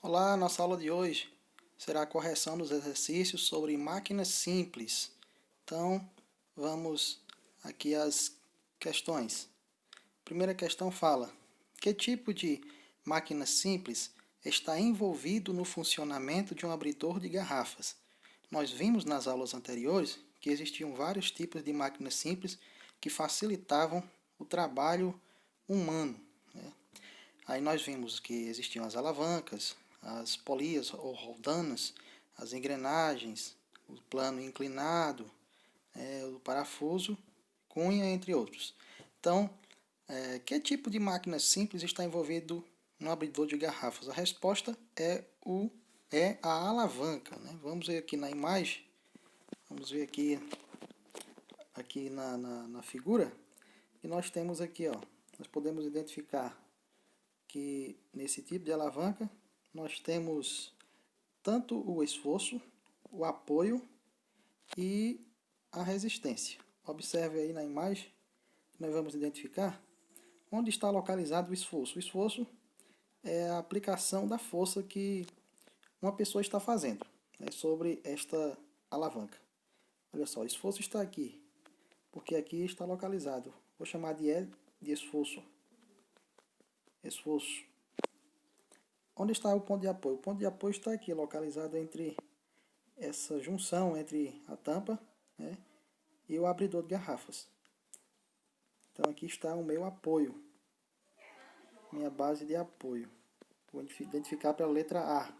Olá, nossa aula de hoje será a correção dos exercícios sobre máquinas simples. Então, vamos aqui às questões. Primeira questão fala: que tipo de máquina simples está envolvido no funcionamento de um abridor de garrafas? Nós vimos nas aulas anteriores que existiam vários tipos de máquinas simples que facilitavam o trabalho humano, né? Aí nós vimos que existiam as alavancas, as polias ou roldanas, as engrenagens, o plano inclinado, o parafuso, cunha, entre outros. Então, que tipo de máquina simples está envolvido no abridor de garrafas? A resposta é a alavanca, né? Vamos ver aqui na imagem, vamos ver aqui na figura, e nós temos aqui, ó, nós podemos identificar que nesse tipo de alavanca nós temos tanto o esforço, o apoio e a resistência. Observe aí na imagem, nós vamos identificar onde está localizado o esforço. O esforço é a aplicação da força que uma pessoa está fazendo, né, sobre esta alavanca. Olha só, o esforço está aqui, porque aqui está localizado. Vou chamar de E de esforço. Esforço. Onde está o ponto de apoio? O ponto de apoio está aqui, localizado entre essa junção entre a tampa, né, e o abridor de garrafas. Então aqui está o meu apoio, minha base de apoio. Vou identificar pela letra A,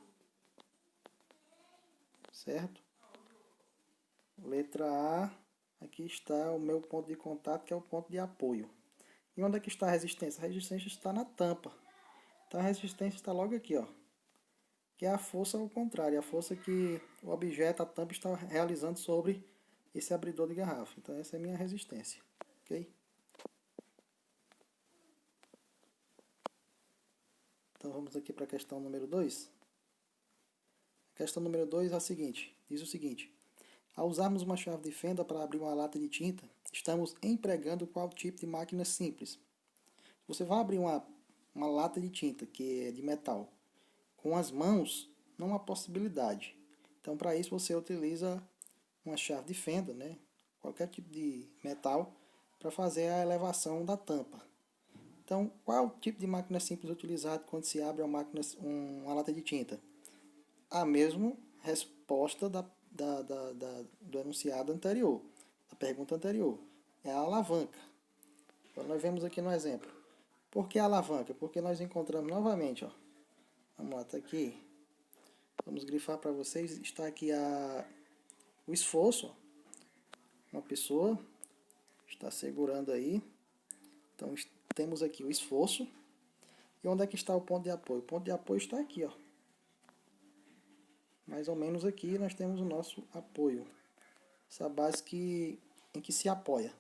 certo? Letra A, aqui está o meu ponto de contato, que é o ponto de apoio. E onde é que está a resistência? A resistência está na tampa. Então a resistência está logo aqui, ó, que é a força ao contrário, a força que o objeto, a tampa, está realizando sobre esse abridor de garrafa. Então essa é a minha resistência, ok? Então vamos aqui para a questão número 2. A questão número 2 é a seguinte, diz o seguinte: ao usarmos uma chave de fenda para abrir uma lata de tinta, estamos empregando qual tipo de máquina simples? Você vai abrir uma lata de tinta, que é de metal, com as mãos, não há possibilidade. Então, para isso, você utiliza uma chave de fenda, né? Qualquer tipo de metal, para fazer a elevação da tampa. Então, qual é o tipo de máquina simples utilizado quando se abre uma lata de tinta? A mesma resposta do enunciado anterior, da pergunta anterior. É a alavanca. Então, nós vemos aqui no exemplo. Por que a alavanca? Porque nós encontramos novamente, ó. Vamos lá, está aqui. Vamos grifar para vocês. Está aqui o esforço. Ó. Uma pessoa está segurando aí. Então, temos aqui o esforço. E onde é que está o ponto de apoio? O ponto de apoio está aqui, ó. Mais ou menos aqui nós temos o nosso apoio. Essa base em que se apoia.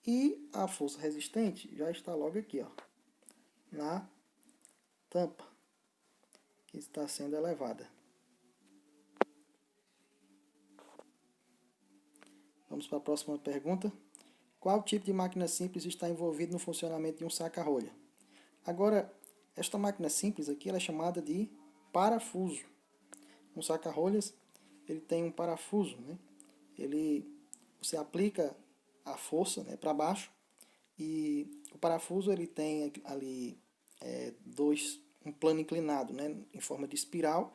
E a força resistente já está logo aqui, ó, na tampa, que está sendo elevada. Vamos para a próxima pergunta. Qual tipo de máquina simples está envolvido no funcionamento de um saca-rolha? Agora, esta máquina simples aqui ela é chamada de parafuso. Um saca-rolhas ele tem um parafuso, né? Você aplica a força, né, para baixo, e o parafuso ele tem ali um plano inclinado, né, em forma de espiral.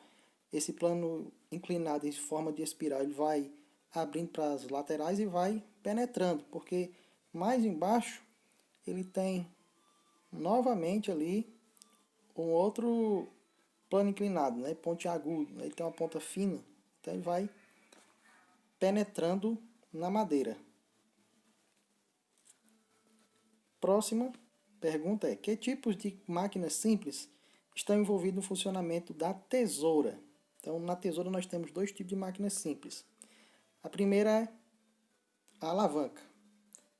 Esse plano inclinado em forma de espiral ele vai abrindo para as laterais e vai penetrando, porque mais embaixo ele tem novamente ali um outro plano inclinado, né, pontiagudo, né, ele tem uma ponta fina, então ele vai penetrando na madeira. Próxima pergunta é: que tipos de máquinas simples estão envolvidos no funcionamento da tesoura? Então, na tesoura nós temos dois tipos de máquinas simples. A primeira é a alavanca.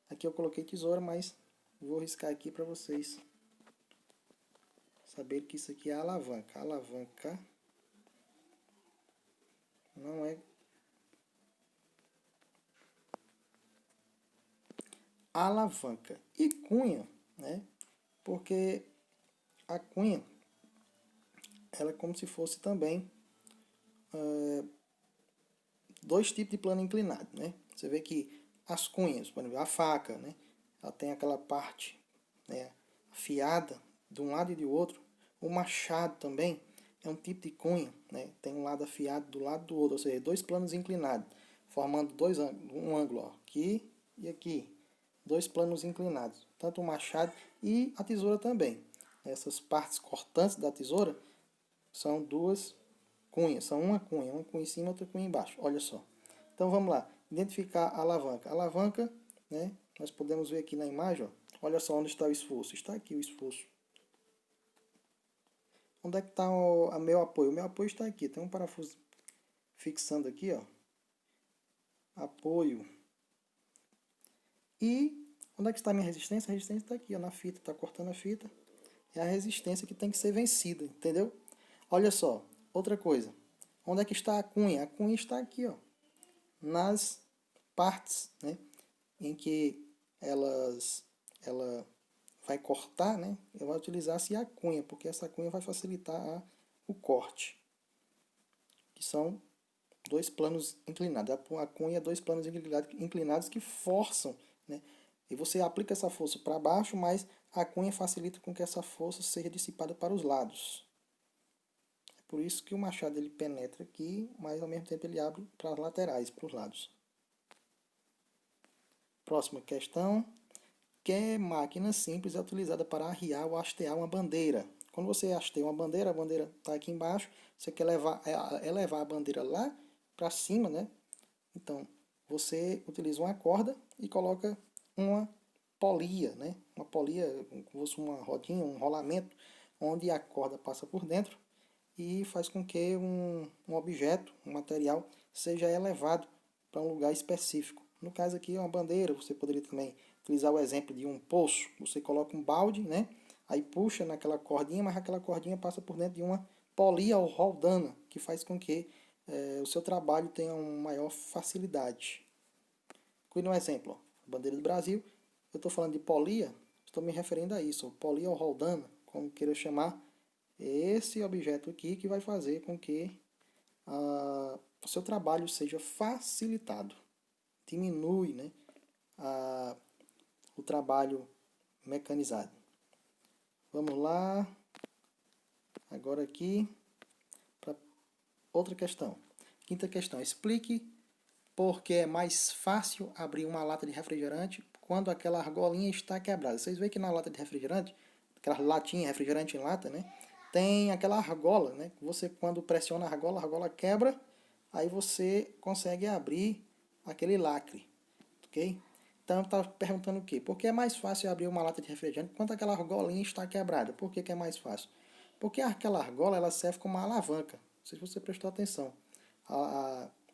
Aqui eu coloquei tesoura, mas vou riscar aqui para vocês saberem que isso aqui é a alavanca. A alavanca não é alavanca. E cunha, né? Porque a cunha ela é como se fosse também dois tipos de plano inclinado, né? Você vê que as cunhas, por exemplo, a faca, né? Ela tem aquela parte, né, afiada de um lado e do outro. O machado também é um tipo de cunha, né? Tem um lado afiado do lado do outro, ou seja, dois planos inclinados, formando dois ângulos, um ângulo ó, aqui e aqui. Dois planos inclinados, tanto o machado e a tesoura também. Essas partes cortantes da tesoura são duas cunhas, são uma cunha em cima e outra cunha embaixo. Olha só. Então vamos lá, identificar a alavanca. A alavanca, né, nós podemos ver aqui na imagem, ó, olha só onde está o esforço. Está aqui o esforço. Onde é que está o meu apoio? O meu apoio está aqui. Tem um parafuso fixando aqui, ó. Apoio. E onde é que está a minha resistência? A resistência está aqui, ó, na fita. Está cortando a fita. É a resistência que tem que ser vencida, entendeu? Olha só, outra coisa. Onde é que está a cunha? A cunha está aqui, ó, nas partes, né, em que ela vai cortar, né, vai utilizar-se a cunha, porque essa cunha vai facilitar o corte, que são dois planos inclinados. A cunha é dois planos inclinados que forçam, né, e você aplica essa força para baixo, mas a cunha facilita com que essa força seja dissipada para os lados. É por isso que o machado ele penetra aqui, mas ao mesmo tempo ele abre para as laterais, para os lados. Próxima questão. Que máquina simples é utilizada para arriar ou hastear uma bandeira? Quando você hasteia uma bandeira, a bandeira está aqui embaixo, você quer elevar a bandeira lá para cima, né? Então, você utiliza uma corda e coloca uma polia, né? Uma polia, como se fosse uma rodinha, um rolamento, onde a corda passa por dentro e faz com que um objeto, um material, seja elevado para um lugar específico. No caso aqui é uma bandeira, você poderia também utilizar o exemplo de um poço. Você coloca um balde, né? Aí puxa naquela cordinha, mas aquela cordinha passa por dentro de uma polia ou roldana, que faz com que o seu trabalho tenha uma maior facilidade. Cuide um exemplo, ó, bandeira do Brasil, eu estou falando de polia, estou me referindo a isso, polia ou roldana, como queira chamar, é esse objeto aqui que vai fazer com que o seu trabalho seja facilitado. Diminui, né, o trabalho mecanizado. Vamos lá. Agora aqui para outra questão. Quinta questão. Explique por que é mais fácil abrir uma lata de refrigerante quando aquela argolinha está quebrada. Vocês veem que na lata de refrigerante, aquela latinha, refrigerante em lata, né? Tem aquela argola, né? Você quando pressiona a argola quebra, aí você consegue abrir aquele lacre, ok? Então está perguntando o quê? Por que é mais fácil abrir uma lata de refrigerante quando aquela argolinha está quebrada? Por que é mais fácil? Porque aquela argola ela serve como uma alavanca. Não sei se você prestou atenção.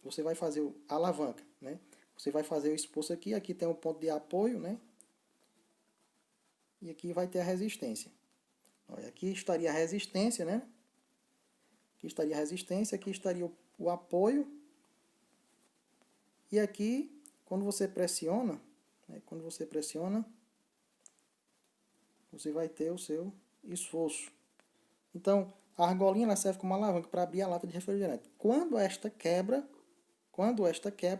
Você vai fazer a alavanca, né? Você vai fazer o esforço aqui, aqui tem um ponto de apoio, né? E aqui vai ter a resistência. Olha, aqui estaria a resistência, né? Aqui estaria a resistência, aqui estaria o apoio. E aqui, quando você pressiona, né? Quando você pressiona, você vai ter o seu esforço. Então, a argolinha ela serve como alavanca para abrir a lata de refrigerante. Quando esta quebra,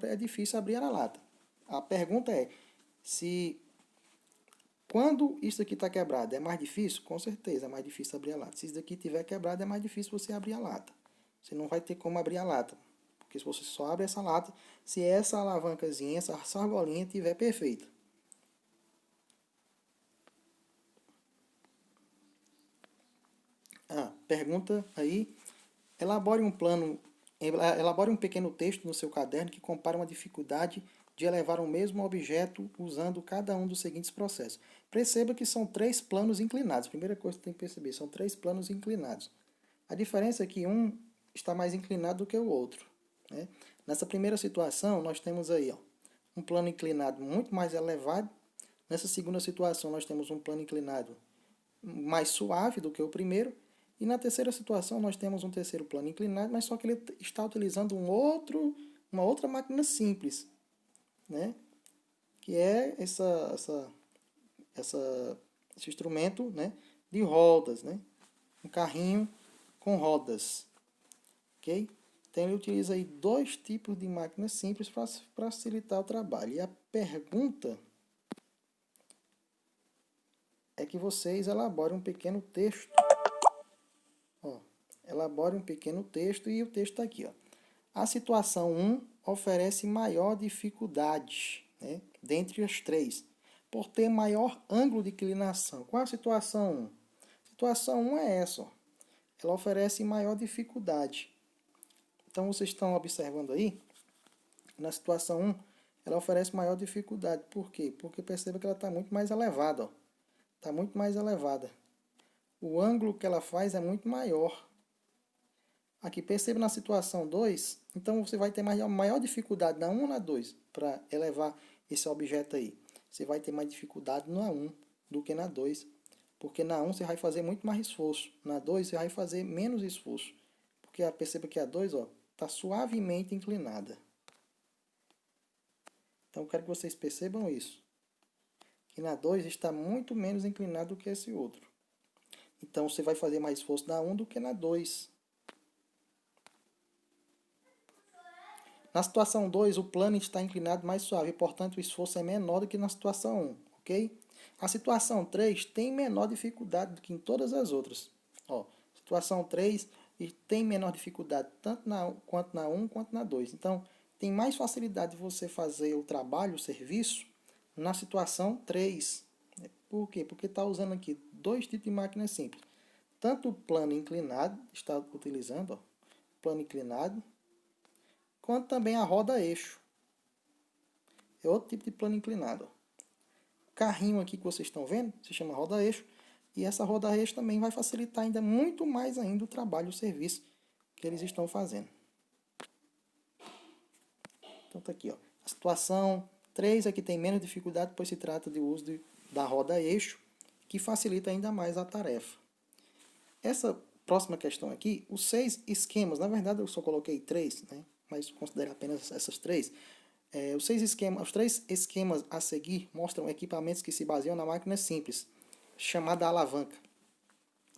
é difícil abrir a lata. A pergunta é, se quando isso aqui está quebrado é mais difícil? Com certeza é mais difícil abrir a lata. Se isso daqui estiver quebrado é mais difícil você abrir a lata. Você não vai ter como abrir a lata. Porque se você só abre essa lata, se essa alavancazinha, essa argolinha estiver perfeita. Pergunta aí. Elabore um pequeno texto no seu caderno que compara uma dificuldade de elevar um mesmo objeto usando cada um dos seguintes processos. Perceba que são três planos inclinados. Primeira coisa que tem que perceber, são três planos inclinados. A diferença é que um está mais inclinado do que o outro, né? Nessa primeira situação, nós temos aí um plano inclinado muito mais elevado. Nessa segunda situação, nós temos um plano inclinado mais suave do que o primeiro. E na terceira situação, nós temos um terceiro plano inclinado, mas só que ele está utilizando uma outra máquina simples, né? Que é esse instrumento, né? De rodas, né? Um carrinho com rodas. Ok? Então ele utiliza aí 2 tipos de máquinas simples para facilitar o trabalho. E a pergunta é que vocês elaborem um pequeno texto. Ó, elaborem um pequeno texto e o texto está aqui. Ó. A situação 1 oferece maior dificuldade, né, dentre as 3, por ter maior ângulo de inclinação. Qual é a situação 1? A situação 1 é essa. Ó. Ela oferece maior dificuldade. Então, vocês estão observando aí, na situação 1, ela oferece maior dificuldade. Por quê? Porque perceba que ela está muito mais elevada. Está muito mais elevada. O ângulo que ela faz é muito maior. Aqui, perceba na situação 2, então você vai ter maior dificuldade na 1 ou na 2 para elevar esse objeto aí. Você vai ter mais dificuldade na 1 do que na 2. Porque na 1 você vai fazer muito mais esforço. Na 2 você vai fazer menos esforço. Porque perceba que a 2 está suavemente inclinada. Então eu quero que vocês percebam isso. Que na 2 está muito menos inclinado do que esse outro. Então você vai fazer mais esforço na 1 do que na 2. Na situação 2, o plano está inclinado mais suave, portanto o esforço é menor do que na situação 1, ok? A situação 3 tem menor dificuldade do que em todas as outras. Ó, situação 3 tem menor dificuldade tanto quanto na 1 quanto na 2. Então, tem mais facilidade de você fazer o trabalho, o serviço, na situação 3. Por quê? Porque está usando aqui 2 tipos de máquinas simples. Tanto o plano inclinado, está utilizando, ó, plano inclinado, quanto também a roda-eixo. É outro tipo de plano inclinado. O carrinho aqui que vocês estão vendo se chama roda-eixo. E essa roda-eixo também vai facilitar ainda muito mais ainda o trabalho, o serviço que eles estão fazendo. Então tá aqui, ó. A situação 3 aqui tem menos dificuldade, pois se trata do uso da roda-eixo, que facilita ainda mais a tarefa. Essa próxima questão aqui, os 6 esquemas, na verdade eu só coloquei 3, né? Mas considere apenas essas 3. Os 3 esquemas a seguir mostram equipamentos que se baseiam na máquina simples, chamada alavanca.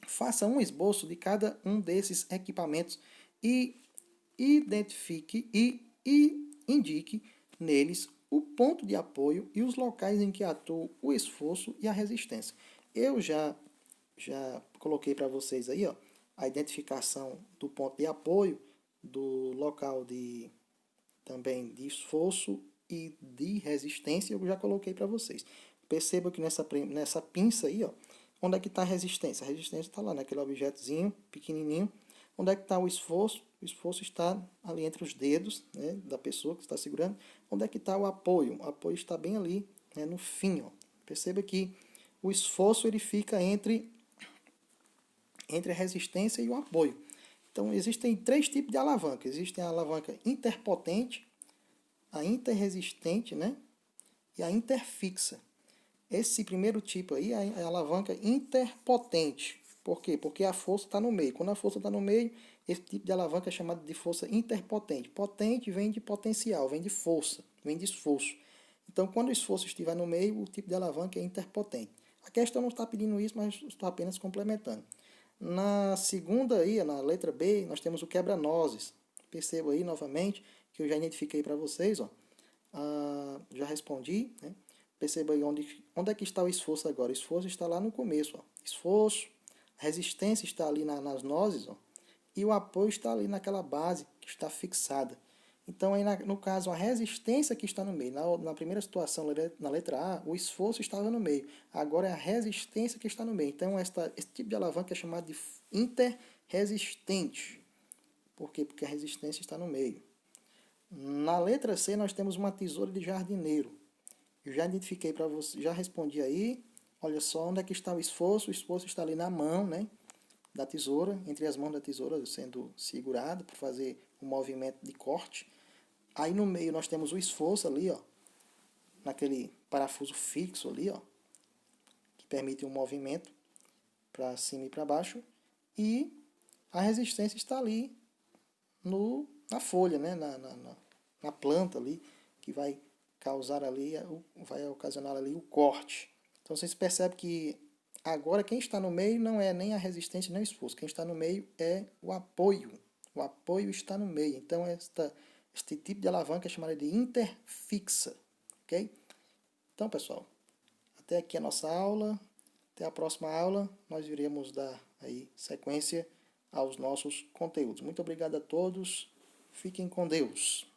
Faça um esboço de cada um desses equipamentos e identifique e indique neles o ponto de apoio e os locais em que atua o esforço e a resistência. Eu já coloquei para vocês aí, ó, a identificação do ponto de apoio, do local também de esforço e de resistência, eu já coloquei para vocês. Perceba que nessa pinça aí, ó, onde é que está a resistência? A resistência está lá naquele objetozinho pequenininho. Onde é que está o esforço? O esforço está ali entre os dedos, né, da pessoa que está segurando. Onde é que está o apoio? O apoio está bem ali, né, no fim. Ó. Perceba que o esforço ele fica entre a resistência e o apoio. Então, existem 3 tipos de alavanca. Existe a alavanca interpotente, a interresistente, né, e a interfixa. Esse primeiro tipo aí é a alavanca interpotente. Por quê? Porque a força está no meio. Quando a força está no meio, esse tipo de alavanca é chamado de força interpotente. Potente vem de potencial, vem de força, vem de esforço. Então, quando o esforço estiver no meio, o tipo de alavanca é interpotente. A questão não está pedindo isso, mas estou apenas complementando. Na segunda aí, na letra B, nós temos o quebra-nozes. Perceba aí novamente que eu já identifiquei para vocês, ó. Já respondi, né? Perceba aí onde é que está o esforço agora. O esforço está lá no começo, ó. Esforço, resistência está ali nas nozes, ó. E o apoio está ali naquela base que está fixada. Então, aí no caso, a resistência que está no meio. Na primeira situação, na letra A, o esforço estava no meio. Agora é a resistência que está no meio. Então, esse tipo de alavanca é chamado de interresistente. Por quê? Porque a resistência está no meio. Na letra C, nós temos uma tesoura de jardineiro. Eu já identifiquei para você, já respondi aí. Olha só onde é que está o esforço. O esforço está ali na mão, né, da tesoura, entre as mãos da tesoura, sendo segurado para fazer o movimento de corte. Aí no meio nós temos o esforço ali, ó, naquele parafuso fixo ali, ó, que permite um movimento para cima e para baixo. E a resistência está ali na folha, né, na planta ali, que vai causar ali, vai ocasionar ali o corte. Então vocês percebem que Agora, quem está no meio não é nem a resistência nem o esforço. Quem está no meio é o apoio. O apoio está no meio. Então, este tipo de alavanca é chamada de interfixa. Ok? Então, pessoal, até aqui a nossa aula. Até a próxima aula. Nós iremos dar aí sequência aos nossos conteúdos. Muito obrigado a todos. Fiquem com Deus.